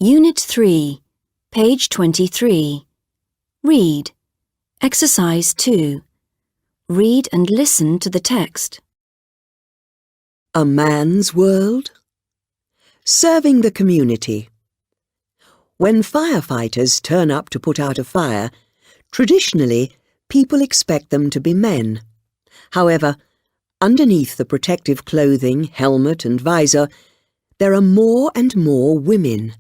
Unit 3, page 23. Read. Exercise 2. Read and listen to the text. A man's world? Serving the community. When firefighters turn up to put out a fire, traditionally, people expect them to be men. However, underneath the protective clothing, helmet and visor, there are more and more women.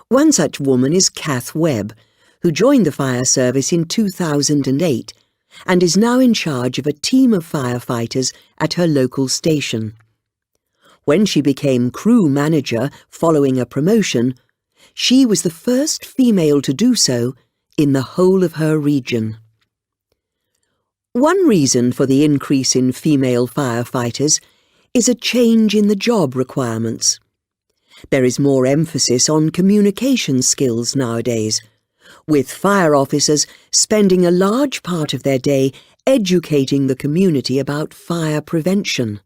One such woman is Kath Webb, who joined the fire service in 2008 and is now in charge of a team of firefighters at her local station. When she became crew manager following a promotion, she was the first female to do so in the whole of her region. One reason for the increase in female firefighters is a change in the job requirements. There is more emphasis on communication skills nowadays, with fire officers spending a large part of their day educating the community about fire prevention.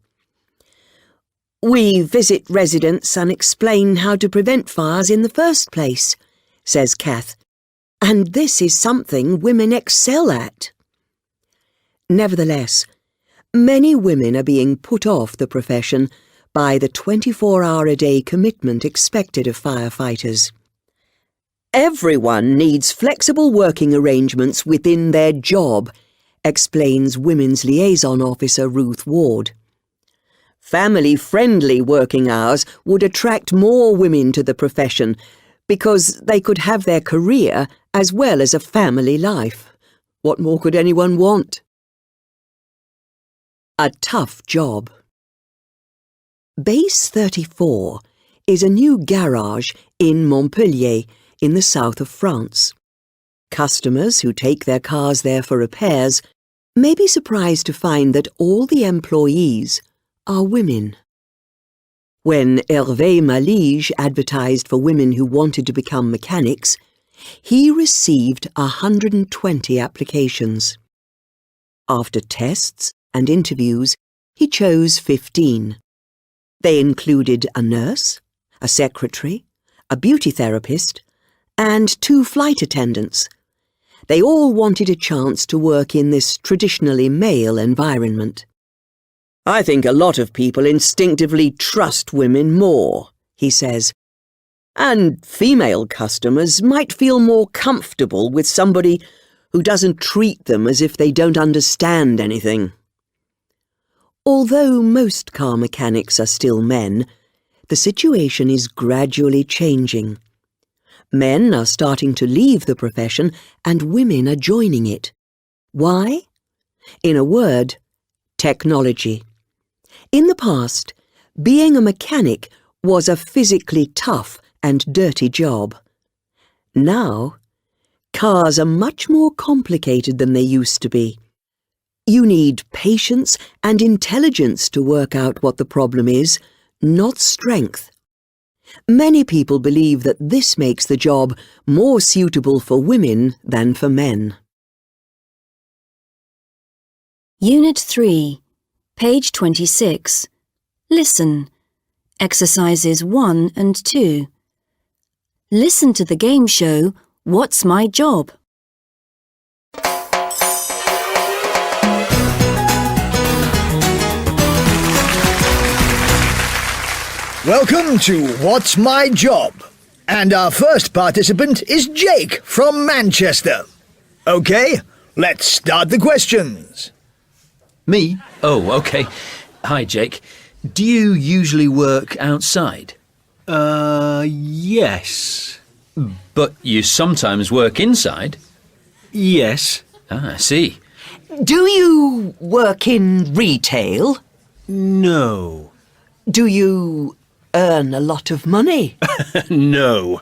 "We visit residents and explain how to prevent fires in the first place," says Kath, "and this is something women excel at." Nevertheless, many women are being put off the profession by the 24-hour-a-day commitment expected of firefighters. "Everyone needs flexible working arrangements within their job," explains Women's Liaison Officer Ruth Ward. "Family-friendly working hours would attract more women to the profession because they could have their career as well as a family life. What more could anyone want?" A tough job. Base 34 is a new garage in Montpellier in the south of France. Customers who take their cars there for repairs may be surprised to find that all the employees are women. When Hervé Malige advertised for women who wanted to become mechanics, he received 120 applications. After tests and interviews, he chose 15. They included a nurse, a secretary, a beauty therapist, and 2 flight attendants. They all wanted a chance to work in this traditionally male environment. "I think a lot of people instinctively trust women more," he says, "and female customers might feel more comfortable with somebody who doesn't treat them as if they don't understand anything." Although most car mechanics are still men, the situation is gradually changing. Men are starting to leave the profession and women are joining it. Why? In a word, technology. In the past, being a mechanic was a physically tough and dirty job. Now, cars are much more complicated than they used to be. You need patience and intelligence to work out what the problem is, not strength. Many people believe that this makes the job more suitable for women than for men. Unit 3, page 26. Listen. Exercises 1 and 2. Listen to the game show, What's My Job? Welcome to What's My Job? And our first participant is Jake from Manchester. Okay, let's start the questions. Me? Oh, okay. Hi, Jake. Do you usually work outside? Yes. But you sometimes work inside? Yes. Ah, I see. Do you work in retail? No. Do you earn a lot of money? No.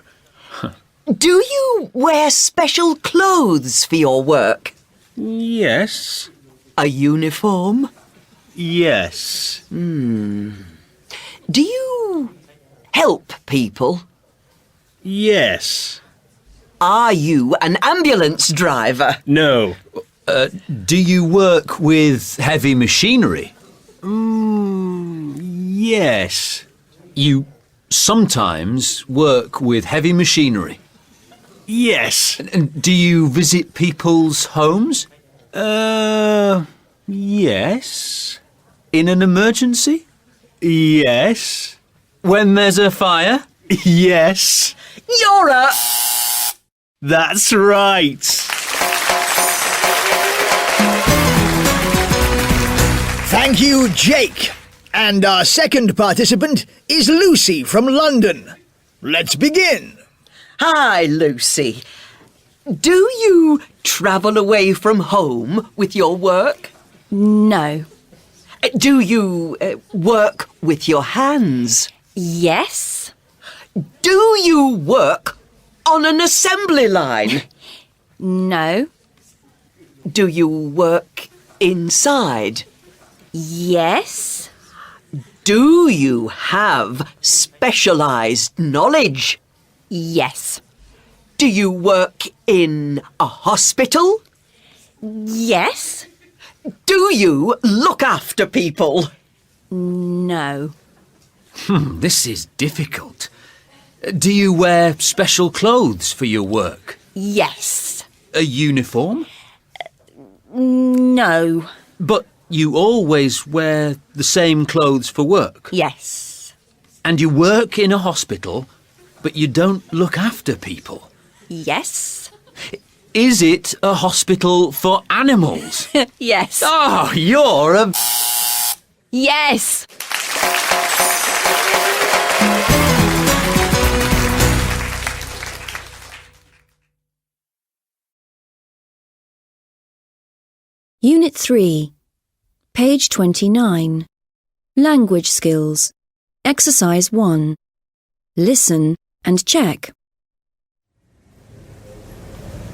Do you wear special clothes for your work? Yes. A uniform? Yes. Do you help people? Yes. Are you an ambulance driver? No. Do you work with heavy machinery? Yes. You sometimes work with heavy machinery? Yes. And do you visit people's homes? Yes. In an emergency? Yes. When there's a fire? Yes. You're a... That's right. Thank you, Jake. And our second participant is Lucy from London. Let's begin. Hi, Lucy. Do you travel away from home with your work? No. Do you work with your hands? Yes. Do you work on an assembly line? No. Do you work inside? Yes. Do you have specialised knowledge? Yes. Do you work in a hospital? Yes. Do you look after people? No. This is difficult. Do you wear special clothes for your work? Yes. A uniform? No. But you always wear the same clothes for work? Yes. And you work in a hospital, but you don't look after people? Yes. Is it a hospital for animals? Yes. Oh, you're a... Yes. Unit 3, page 29. Language skills. Exercise 1. Listen and check.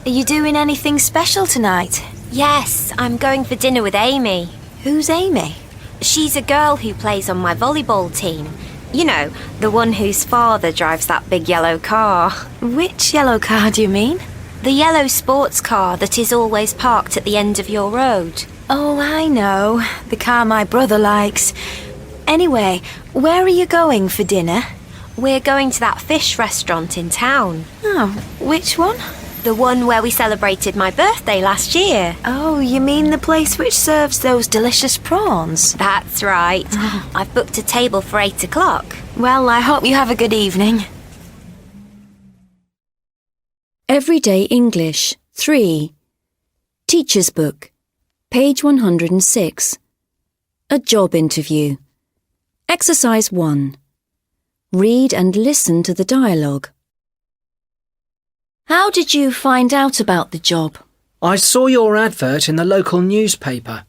Are you doing anything special tonight? Yes, I'm going for dinner with Amy. Who's Amy? She's a girl who plays on my volleyball team. You know, the one whose father drives that big yellow car. Which yellow car do you mean? The yellow sports car that is always parked at the end of your road. Oh, I know. The car my brother likes. Anyway, where are you going for dinner? We're going to that fish restaurant in town. Oh, which one? The one where we celebrated my birthday last year. Oh, you mean the place which serves those delicious prawns? That's right. I've booked a table for 8 o'clock. Well, I hope you have a good evening. Everyday English 3. Teacher's Book, page 106. A job interview. Exercise 1. Read and listen to the dialogue. How did you find out about the job? I saw your advert in the local newspaper.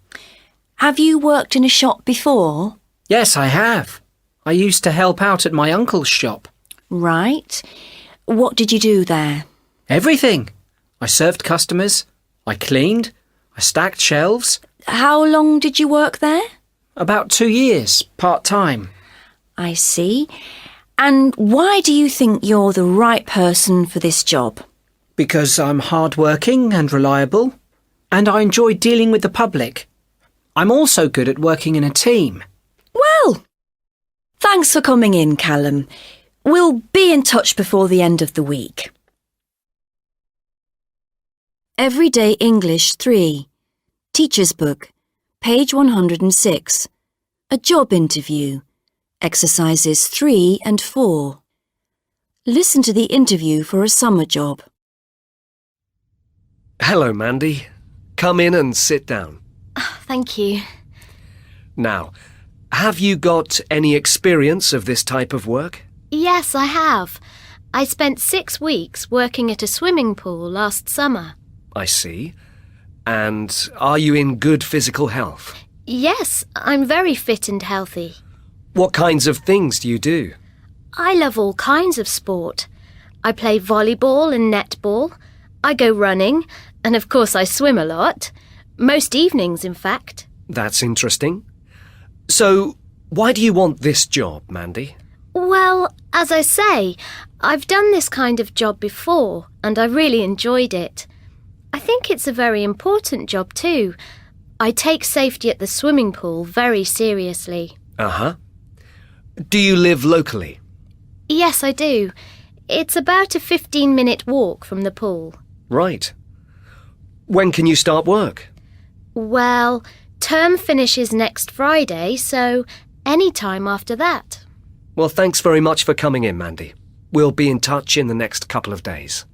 Have you worked in a shop before? Yes, I have. I used to help out at my uncle's shop. Right. What did you do there? Everything. I served customers, I cleaned, I stacked shelves. How long did you work there? About 2 years, part-time. I see. And why do you think you're the right person for this job? Because I'm hard-working and reliable, and I enjoy dealing with the public. I'm also good at working in a team. Well, thanks for coming in, Callum. We'll be in touch before the end of the week. Everyday English 3. Teacher's Book, page 106. A job interview. Exercises 3 and 4. Listen to the interview for a summer job. Hello, Mandy. Come in and sit down. Thank you. Now, have you got any experience of this type of work? Yes, I have. I spent 6 weeks working at a swimming pool last summer. I see. And are you in good physical health? Yes, I'm very fit and healthy. What kinds of things do you do? I love all kinds of sport. I play volleyball and netball. I go running, and of course I swim a lot. Most evenings, in fact. That's interesting. So, why do you want this job, Mandy? Well, as I say, I've done this kind of job before, and I really enjoyed it. I think it's a very important job too. I take safety at the swimming pool very seriously. Uh-huh. Do you live locally? Yes, I do. It's about a 15-minute walk from the pool. Right. When can you start work? Well, term finishes next Friday, so any time after that. Well, thanks very much for coming in, Mandy. We'll be in touch in the next couple of days.